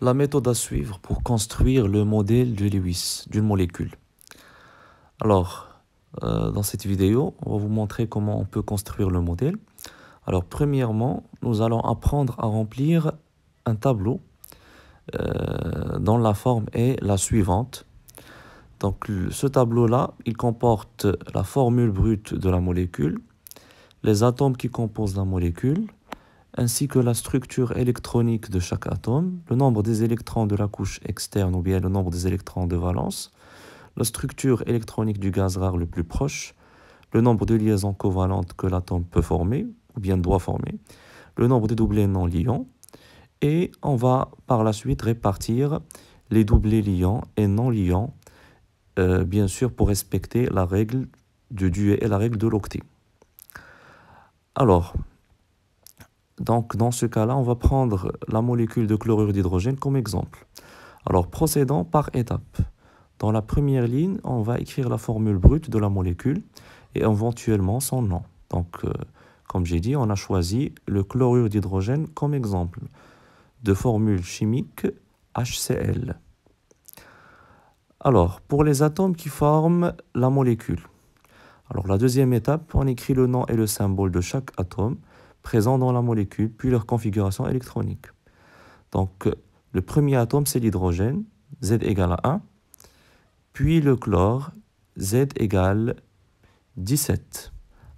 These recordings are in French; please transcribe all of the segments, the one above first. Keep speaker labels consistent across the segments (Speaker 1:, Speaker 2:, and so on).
Speaker 1: La méthode à suivre pour construire le modèle de Lewis d'une molécule. Alors, dans cette vidéo, on va vous montrer comment on peut construire le modèle. Alors, premièrement, nous allons apprendre à remplir un tableau dont la forme est la suivante. Donc, ce tableau-là, il comporte la formule brute de la molécule, les atomes qui composent la molécule, ainsi que la structure électronique de chaque atome, le nombre des électrons de la couche externe ou bien le nombre des électrons de valence, la structure électronique du gaz rare le plus proche, le nombre de liaisons covalentes que l'atome peut former ou bien doit former, le nombre de doublés non liants, et on va par la suite répartir les doublés liants et non liants, bien sûr pour respecter la règle de Dewey et la règle de l'octet. Alors, donc, dans ce cas-là, on va prendre la molécule de chlorure d'hydrogène comme exemple. Alors, procédons par étapes. Dans la première ligne, on va écrire la formule brute de la molécule et éventuellement son nom. Donc, comme j'ai dit, on a choisi le chlorure d'hydrogène comme exemple de formule chimique HCl. Alors, pour les atomes qui forment la molécule. Alors, la deuxième étape, on écrit le nom et le symbole de chaque atome présents dans la molécule, puis leur configuration électronique. Donc, le premier atome, c'est l'hydrogène, Z égale à 1, puis le chlore, Z égale 17.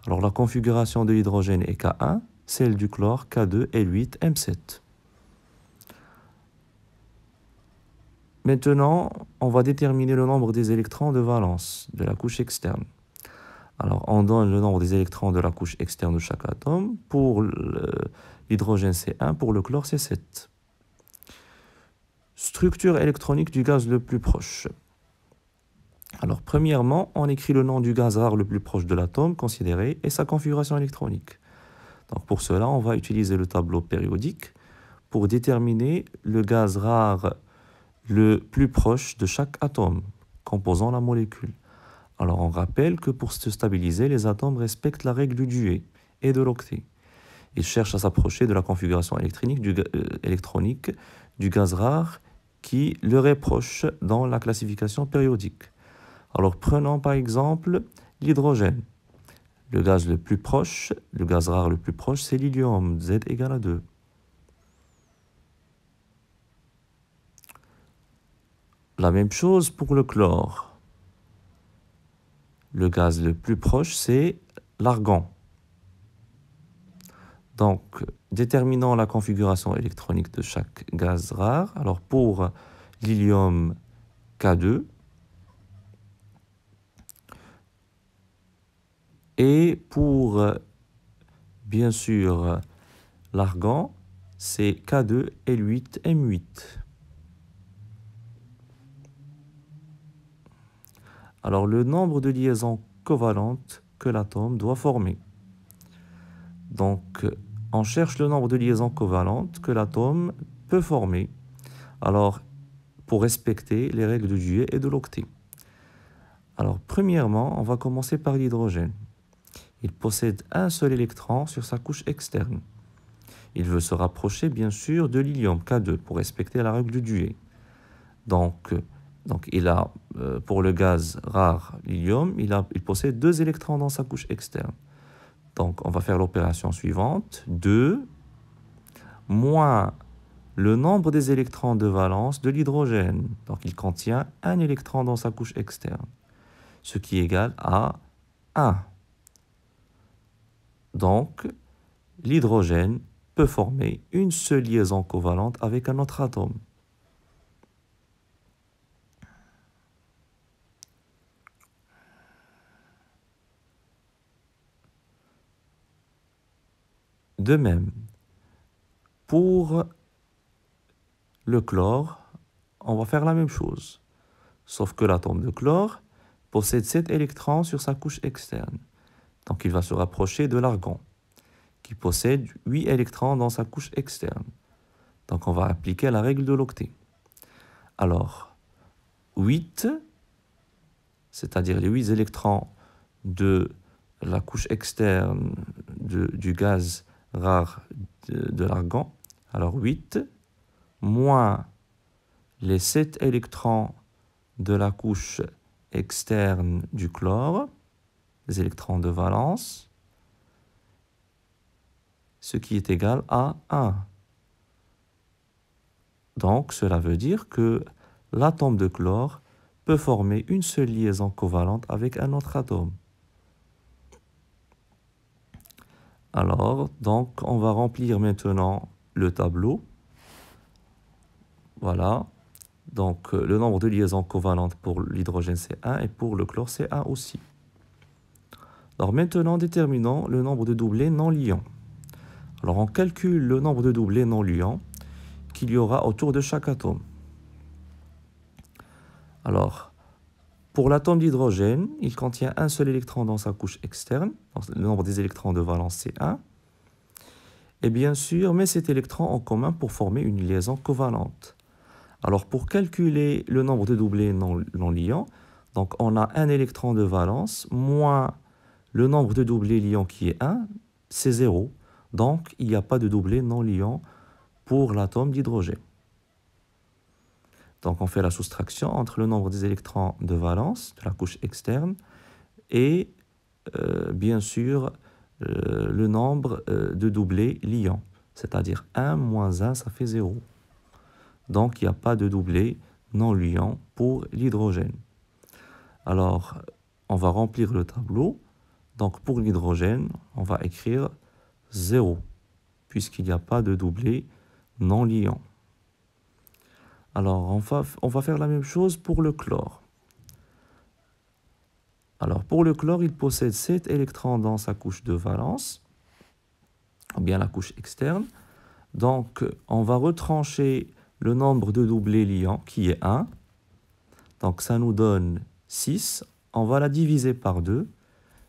Speaker 1: Alors, la configuration de l'hydrogène est K1, celle du chlore, K2, L8, M7. Maintenant, on va déterminer le nombre des électrons de valence de la couche externe. Alors, on donne le nombre des électrons de la couche externe de chaque atome. Pour l'hydrogène, c'est 1. Pour le chlore, c'est 7. Structure électronique du gaz le plus proche. Alors, premièrement, on écrit le nom du gaz rare le plus proche de l'atome considéré et sa configuration électronique. Donc, pour cela, on va utiliser le tableau périodique pour déterminer le gaz rare le plus proche de chaque atome composant la molécule. Alors, on rappelle que pour se stabiliser, les atomes respectent la règle du Dewey et de l'octet. Ils cherchent à s'approcher de la configuration électronique du gaz rare qui leur est proche dans la classification périodique. Alors, prenons par exemple l'hydrogène. Le gaz le plus proche, le gaz rare le plus proche, c'est l'hélium, Z égale à 2. La même chose pour le chlore. Le gaz le plus proche, c'est l'argon. Donc, déterminons la configuration électronique de chaque gaz rare. Alors, pour l'hélium K2, et pour, bien sûr, l'argon, c'est K2, L8, M8. Alors, le nombre de liaisons covalentes que l'atome doit former. Donc, on cherche le nombre de liaisons covalentes que l'atome peut former. Alors, pour respecter les règles de Dewey et de l'octet. Alors, premièrement, on va commencer par l'hydrogène. Il possède un seul électron sur sa couche externe. Il veut se rapprocher, bien sûr, de l'hélium K2 pour respecter la règle du Dewey. Donc il a, pour le gaz rare, l'hélium, il possède 2 électrons dans sa couche externe. Donc, on va faire l'opération suivante. 2 moins le nombre des électrons de valence de l'hydrogène. Donc, il contient un électron dans sa couche externe, ce qui est égal à 1. Donc, l'hydrogène peut former une seule liaison covalente avec un autre atome. De même, pour le chlore, on va faire la même chose. Sauf que l'atome de chlore possède 7 électrons sur sa couche externe. Donc il va se rapprocher de l'argon, qui possède 8 électrons dans sa couche externe. Donc on va appliquer la règle de l'octet. Alors, 8, c'est-à-dire les 8 électrons de la couche externe du gaz rare de l'argon. Alors 8 moins les 7 électrons de la couche externe du chlore, les électrons de valence, ce qui est égal à 1. Donc, cela veut dire que l'atome de chlore peut former une seule liaison covalente avec un autre atome. Alors, donc, on va remplir maintenant le tableau. Voilà. Donc, le nombre de liaisons covalentes pour l'hydrogène, c'est 1 et pour le chlore, c'est 1 aussi. Alors, maintenant, déterminons le nombre de doublés non liants. Alors, on calcule le nombre de doublés non liants qu'il y aura autour de chaque atome. Alors, pour l'atome d'hydrogène, il contient un seul électron dans sa couche externe. Donc, le nombre des électrons de valence, c'est 1. Et bien sûr, met cet électron en commun pour former une liaison covalente. Alors, pour calculer le nombre de doublés non liants, donc on a un électron de valence moins le nombre de doublés liants qui est 1, c'est 0. Donc, il n'y a pas de doublé non liant pour l'atome d'hydrogène. Donc, on fait la soustraction entre le nombre des électrons de valence de la couche externe et, bien sûr, le nombre de doublés liants. C'est-à-dire 1 moins 1, ça fait 0. Donc, il n'y a pas de doublé non liant pour l'hydrogène. Alors, on va remplir le tableau. Donc, pour l'hydrogène, on va écrire 0, puisqu'il n'y a pas de doublé non liant. Alors, on va faire la même chose pour le chlore. Alors, pour le chlore, il possède 7 électrons dans sa couche de valence, ou bien la couche externe. Donc, on va retrancher le nombre de doublés liants, qui est 1. Donc, ça nous donne 6. On va la diviser par 2,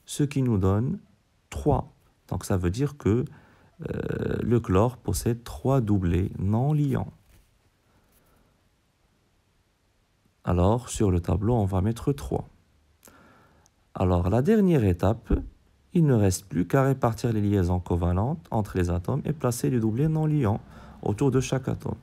Speaker 1: ce qui nous donne 3. Donc, ça veut dire que le chlore possède 3 doublés non liants. Alors, sur le tableau, on va mettre 3. Alors, la dernière étape, il ne reste plus qu'à répartir les liaisons covalentes entre les atomes et placer les doublés non liants autour de chaque atome.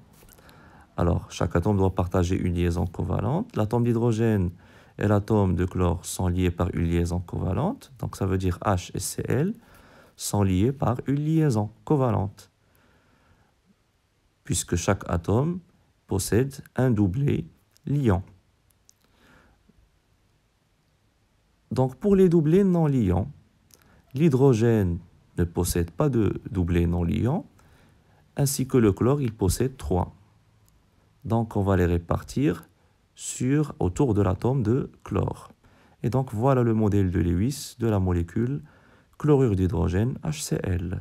Speaker 1: Alors, chaque atome doit partager une liaison covalente. L'atome d'hydrogène et l'atome de chlore sont liés par une liaison covalente. Donc, ça veut dire H et Cl sont liés par une liaison covalente, puisque chaque atome possède un doublé liant. Donc, pour les doublés non liants, l'hydrogène ne possède pas de doublé non liant, ainsi que le chlore, il possède 3. Donc, on va les répartir autour de l'atome de chlore. Et donc, voilà le modèle de Lewis de la molécule chlorure d'hydrogène HCl.